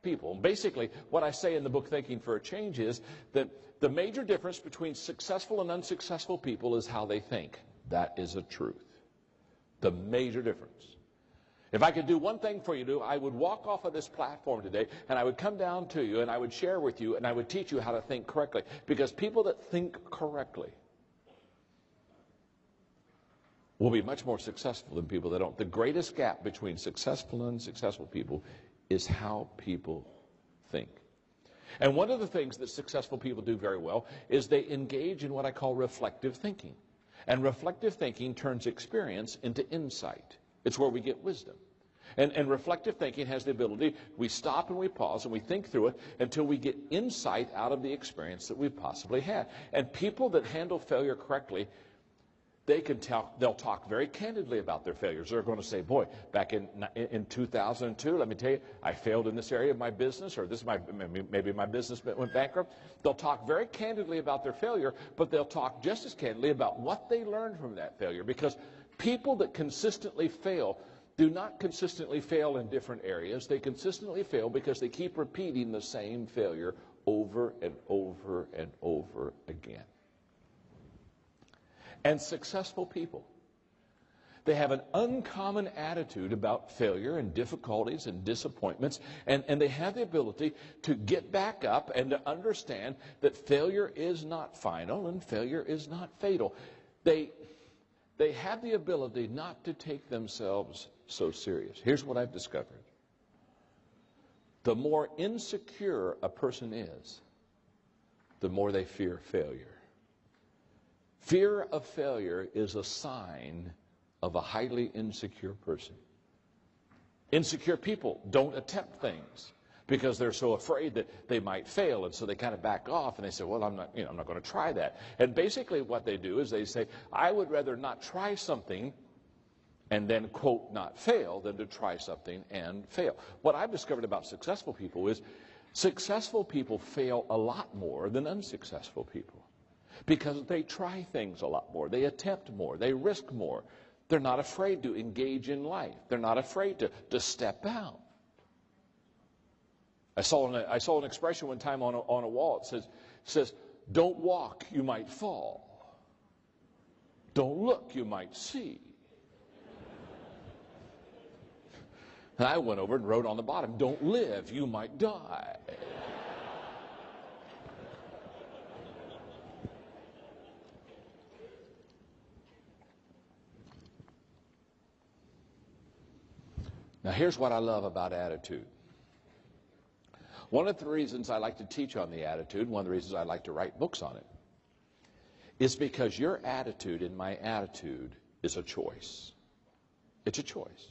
people. Basically, what I say in the book Thinking for a Change is that the major difference between successful and unsuccessful people is how they think. That is a truth. The major difference. If I could do one thing for you, I would walk off of this platform today and I would come down to you and I would share with you and I would teach you how to think correctly. Because people that think correctly will be much more successful than people that don't. The greatest gap between successful and unsuccessful people is how people think. And one of the things that successful people do very well is they engage in what I call reflective thinking. And reflective thinking turns experience into insight. It's where we get wisdom. And reflective thinking has the ability, we stop and we pause and we think through it until we get insight out of the experience that we've possibly had. And people that handle failure correctly, they'll talk very candidly about their failures. They're going to say, boy, back in 2002, let me tell you, I failed in this area of my business, or maybe my business went bankrupt. They'll talk very candidly about their failure, but they'll talk just as candidly about what they learned from that failure. Because people that consistently fail do not consistently fail in different areas. They consistently fail because they keep repeating the same failure over and over and over again. And successful people, they have an uncommon attitude about failure and difficulties and disappointments, and they have the ability to get back up and to understand that failure is not final and failure is not fatal. They have the ability not to take themselves so serious. Here's what I've discovered. The more insecure a person is, the more they fear failure. Fear of failure is a sign of a highly insecure person. Insecure people don't attempt things because they're so afraid that they might fail, and so they kind of back off and they say, well, I'm not going to try that. And basically what they do is they say, I would rather not try something and then, quote, not fail than to try something and fail. What I've discovered about successful people is successful people fail a lot more than unsuccessful people. Because they try things a lot more. They attempt more. They risk more. They're not afraid to engage in life. They're not afraid to step out. I saw an expression one time on a wall. It says, don't walk, you might fall. Don't look, you might see. And I went over and wrote on the bottom, don't live, you might die. Now, here's what I love about attitude. One of the reasons I like to teach on the attitude, one of the reasons I like to write books on it, is because your attitude and my attitude is a choice. It's a choice.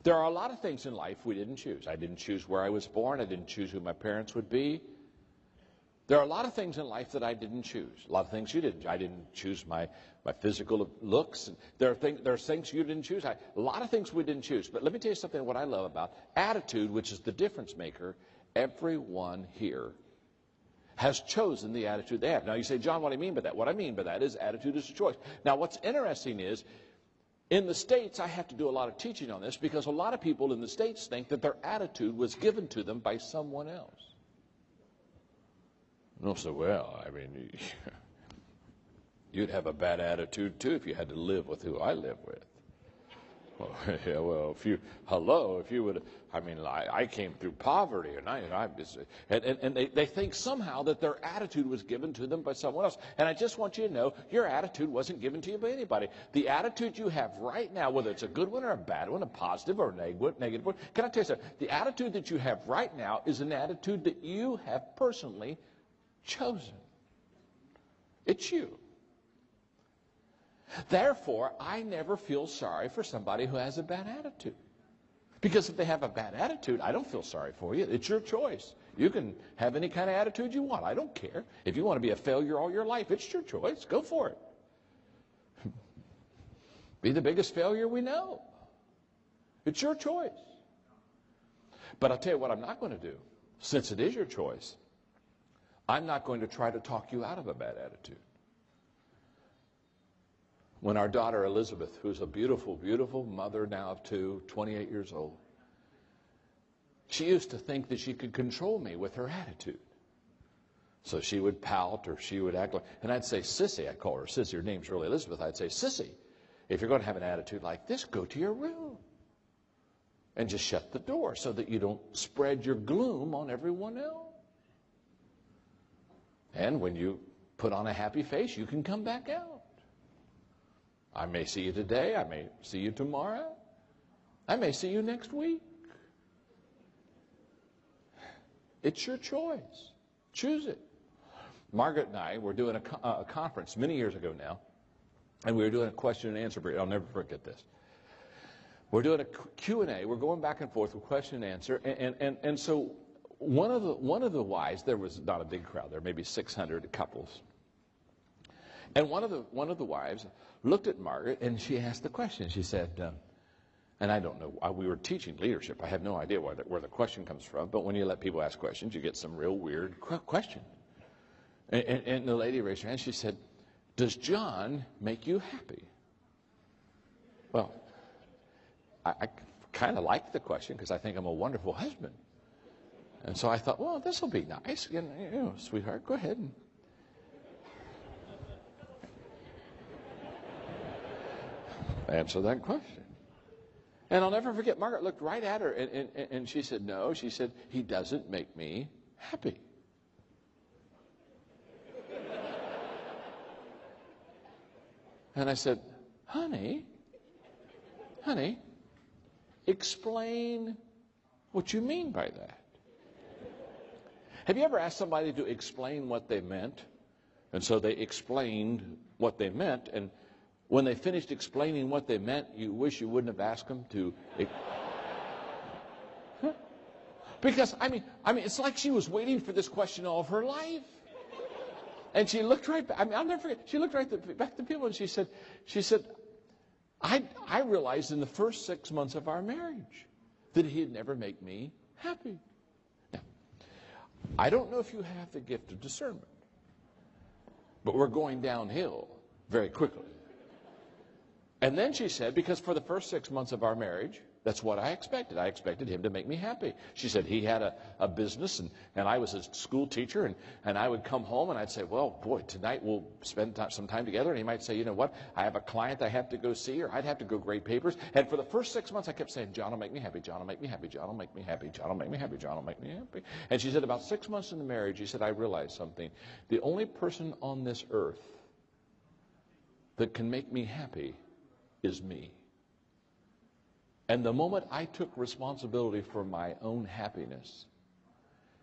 There are a lot of things in life we didn't choose. I didn't choose where I was born. I didn't choose who my parents would be. There are a lot of things in life that I didn't choose. A lot of things you didn't. I didn't choose my physical looks. There are things you didn't choose. A lot of things we didn't choose. But let me tell you something what I love about attitude, which is the difference maker. Everyone here has chosen the attitude they have. Now you say, John, what do you mean by that? What I mean by that is attitude is a choice. Now what's interesting is, in the States, I have to do a lot of teaching on this because a lot of people in the States think that their attitude was given to them by someone else. And they'll say, well, I mean, you'd have a bad attitude too if you had to live with who I live with. Well, yeah, well, if you would, I mean, I came through poverty, and they think somehow that their attitude was given to them by someone else. And I just want you to know, your attitude wasn't given to you by anybody. The attitude you have right now, whether it's a good one or a bad one, a positive or a negative one, can I tell you something? The attitude that you have right now is an attitude that you have personally chosen. It's you. Therefore, I never feel sorry for somebody who has a bad attitude. Because if they have a bad attitude, I don't feel sorry for you. It's your choice. You can have any kind of attitude you want. I don't care. If you want to be a failure all your life, it's your choice. Go for it. Be the biggest failure we know. It's your choice. But I'll tell you what I'm not going to do. Since it is your choice, I'm not going to try to talk you out of a bad attitude. When our daughter Elizabeth, who's a beautiful, beautiful mother now of 2, 28 years old, she used to think that she could control me with her attitude. So she would pout or she would act like, and I'd say, Sissy, I call her Sissy, her name's really Elizabeth. I'd say, Sissy, if you're going to have an attitude like this, go to your room and just shut the door so that you don't spread your gloom on everyone else. And when you put on a happy face, you can come back out. I may see you today, I may see you tomorrow, I may see you next week. It's your choice. Choose it. Margaret and I were doing a conference many years ago now, and we were doing a question and answer period. I'll never forget this. We're doing a Q&A. We're going back and forth with question and answer. And so one of the wives, there was not a big crowd, there maybe 600 couples. And one of the wives looked at Margaret and she asked the question. She said, and I don't know, we were teaching leadership. I have no idea where the question comes from, but when you let people ask questions, you get some real weird question. And the lady raised her hand. She said, does John make you happy? Well, I kind of liked the question because I think I'm a wonderful husband. And so I thought, well, this will be nice. You know, sweetheart, go ahead and answer that question. And I'll never forget, Margaret looked right at her and she said, no. She said, he doesn't make me happy. And I said, honey, explain what you mean by that. Have you ever asked somebody to explain what they meant? And so they explained what they meant, and when they finished explaining what they meant, you wish you wouldn't have asked them to. Because, I mean, it's like she was waiting for this question all of her life. And she looked right back. I'll never forget. She looked right back at the people and she said, I realized in the first 6 months of our marriage that he'd never make me happy. Now, I don't know if you have the gift of discernment, but we're going downhill very quickly. And then she said, because for the first 6 months of our marriage, that's what I expected. I expected him to make me happy. She said he had a business, and I was a school teacher, and I would come home, and I'd say, well, boy, tonight we'll spend some time together. And he might say, you know what, I have a client I have to go see, or I'd have to go grade papers. And for the first 6 months, I kept saying, John will make me happy, John will make me happy, John will make me happy, John will make me happy, John will make me happy. And she said about 6 months in the marriage, she said, I realized something. The only person on this earth that can make me happy is me. And the moment I took responsibility for my own happiness,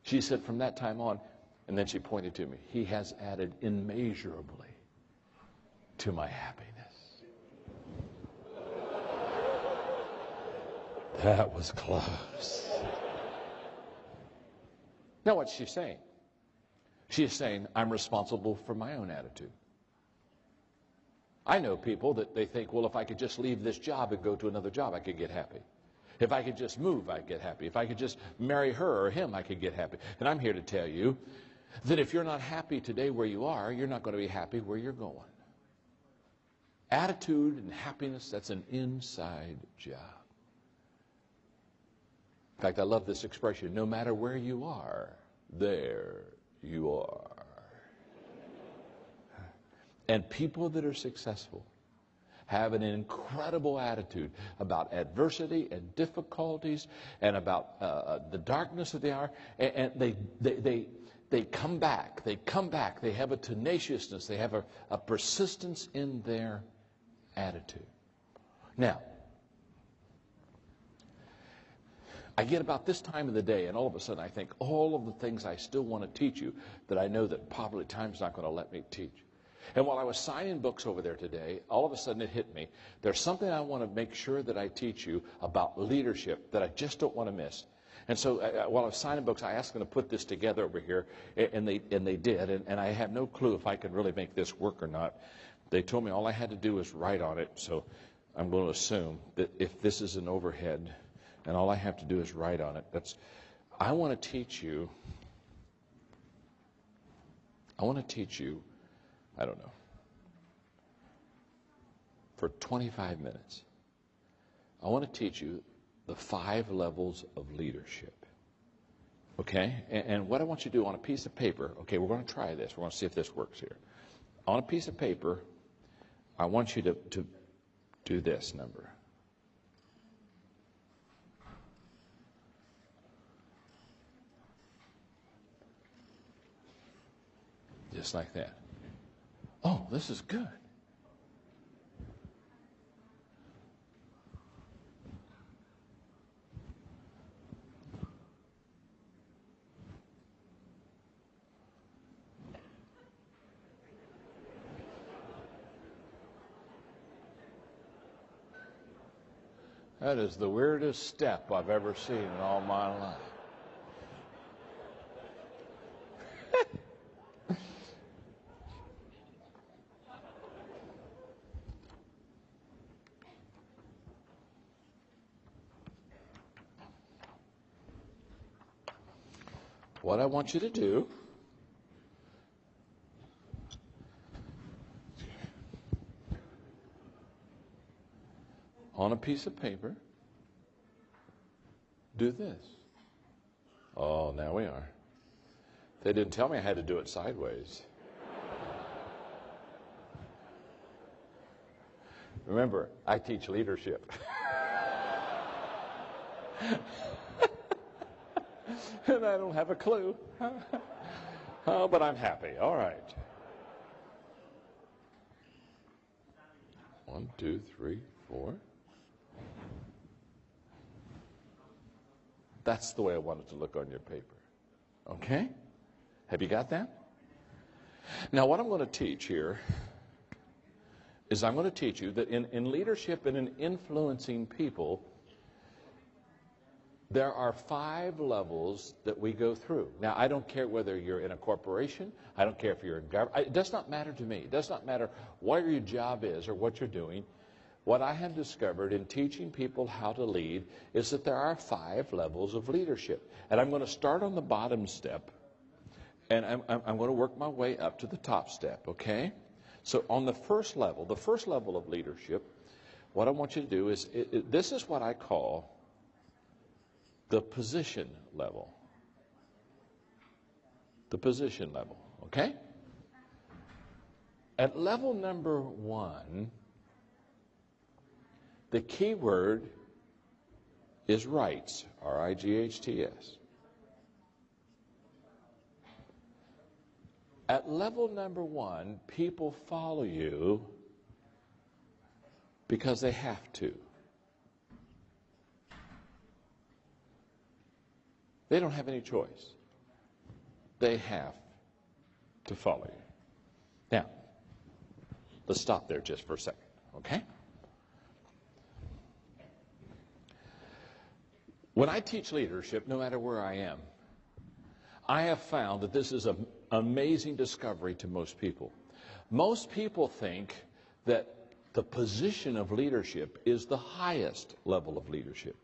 she said from that time on, and then she pointed to me, he has added immeasurably to my happiness. That was close. Now what's she saying? She is saying, I'm responsible for my own attitude. I know people that they think, well, if I could just leave this job and go to another job, I could get happy. If I could just move, I'd get happy. If I could just marry her or him, I could get happy. And I'm here to tell you that if you're not happy today where you are, you're not going to be happy where you're going. Attitude and happiness, that's an inside job. In fact, I love this expression, no matter where you are, there you are. And people that are successful have an incredible attitude about adversity and difficulties and about the darkness of the hour. And they come back. They come back. They have a tenaciousness. They have a persistence in their attitude. Now, I get about this time of the day, and all of a sudden I think all of the things I still want to teach you that I know that probably time's not going to let me teach. And while I was signing books over there today, all of a sudden it hit me. There's something I want to make sure that I teach you about leadership that I just don't want to miss. And so while I was signing books, I asked them to put this together over here, and they did. And I have no clue if I could really make this work or not. They told me all I had to do was write on it, so I'm going to assume that if this is an overhead and all I have to do is write on it, I want to teach you, I don't know, for 25 minutes. I want to teach you the 5 levels of leadership. Okay? And what I want you to do on a piece of paper, okay, we're going to try this. We're going to see if this works here. On a piece of paper, I want you to do this number. Just like that. Oh, this is good. That is the weirdest step I've ever seen in all my life. What I want you to do on a piece of paper, do this. Oh, now we are. They didn't tell me I had to do it sideways. Remember, I teach leadership. And I don't have a clue. Oh, but I'm happy. All right. 1, 2, 3, 4. That's the way I want it to look on your paper. Okay? Have you got that? Now, what I'm going to teach here is I'm going to teach you that in leadership and in influencing people, there are 5 levels that we go through. Now, I don't care whether you're in a corporation. I don't care if you're in government. It does not matter to me. It does not matter what your job is or what you're doing. What I have discovered in teaching people how to lead is that there are 5 levels of leadership. And I'm going to start on the bottom step, and I'm going to work my way up to the top step, okay? So on the first level of leadership, what I want you to do is, this is what I call the position level. The position level, okay? At level number 1, the key word is rights, R-I-G-H-T-S. At level number 1, people follow you because they have to. They don't have any choice. They have to follow you. Now, let's stop there just for a second, okay? When I teach leadership, no matter where I am, I have found that this is an amazing discovery to most people. Most people think that the position of leadership is the highest level of leadership.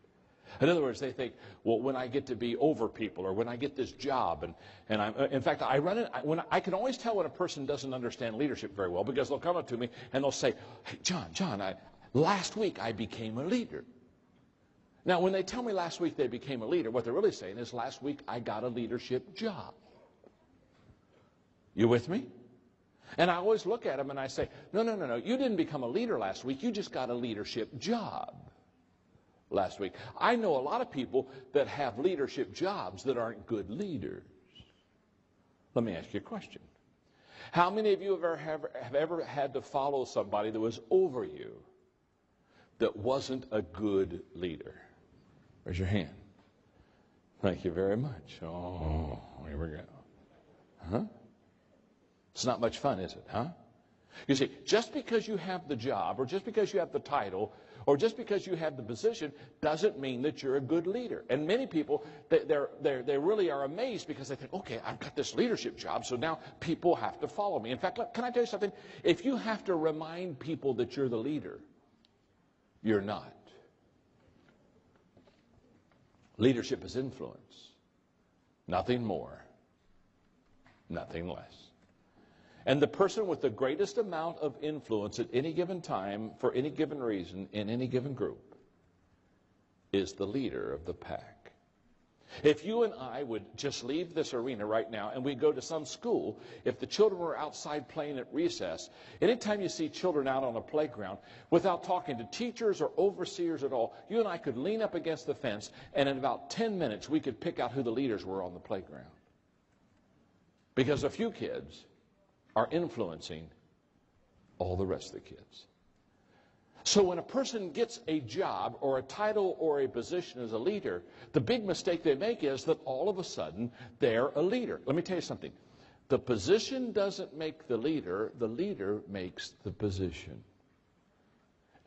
In other words, they think, well, when I get to be over people, or when I get this job, and I'm, in fact, I can always tell when a person doesn't understand leadership very well, because they'll come up to me and they'll say, hey, John, last week I became a leader. Now, when they tell me last week they became a leader, what they're really saying is last week I got a leadership job. You with me? And I always look at them and I say, no, you didn't become a leader last week. You just got a leadership job last week. I know a lot of people that have leadership jobs that aren't good leaders. Let me ask you a question. How many of you have ever had to follow somebody that was over you that wasn't a good leader? Raise your hand. Thank you very much. Oh, here we go. Huh? It's not much fun, is it, huh? You see, just because you have the job, or just because you have the title, or just because you have the position, doesn't mean that you're a good leader. And many people, they really are amazed because they think, okay, I've got this leadership job, so now people have to follow me. In fact, look, can I tell you something? If you have to remind people that you're the leader, you're not. Leadership is influence. Nothing more. Nothing less. And the person with the greatest amount of influence at any given time, for any given reason, in any given group, is the leader of the pack. If you and I would just leave this arena right now and we go to some school, if the children were outside playing at recess, anytime you see children out on a playground, without talking to teachers or overseers at all, you and I could lean up against the fence, and in about 10 minutes we could pick out who the leaders were on the playground. Because a few kids are influencing all the rest of the kids. So when a person gets a job or a title or a position as a leader, the big mistake they make is that all of a sudden they're a leader. Let me tell you something. The position doesn't make the leader makes the position.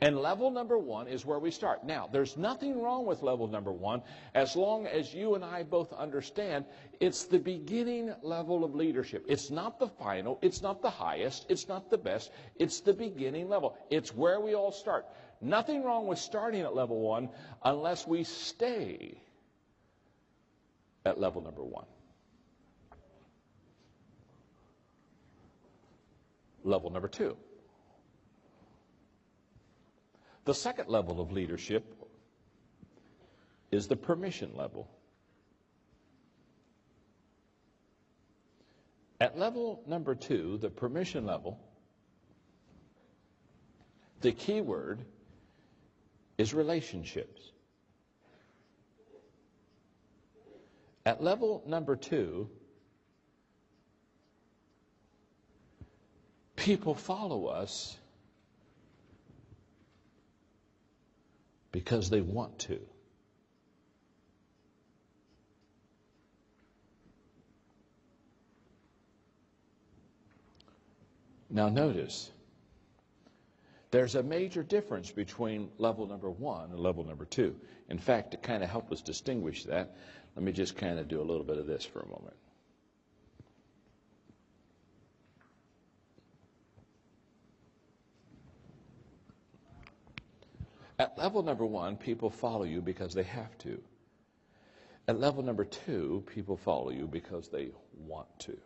And level number one is where we start. Now, there's nothing wrong with level number one as long as you and I both understand it's the beginning level of leadership. It's not the final, it's not the highest, it's not the best, it's the beginning level. It's where we all start. Nothing wrong with starting at level one unless we stay at level number one. Level number two. The second level of leadership is the permission level. At level number two, the permission level, the key word is relationships. At level number two, people follow us because they want to. Now notice, there's a major difference between level number one and level number two. In fact, to kind of help us distinguish that, let me just kind of do a little bit of this for a moment. At level number one, people follow you because they have to. At level number two, people follow you because they want to.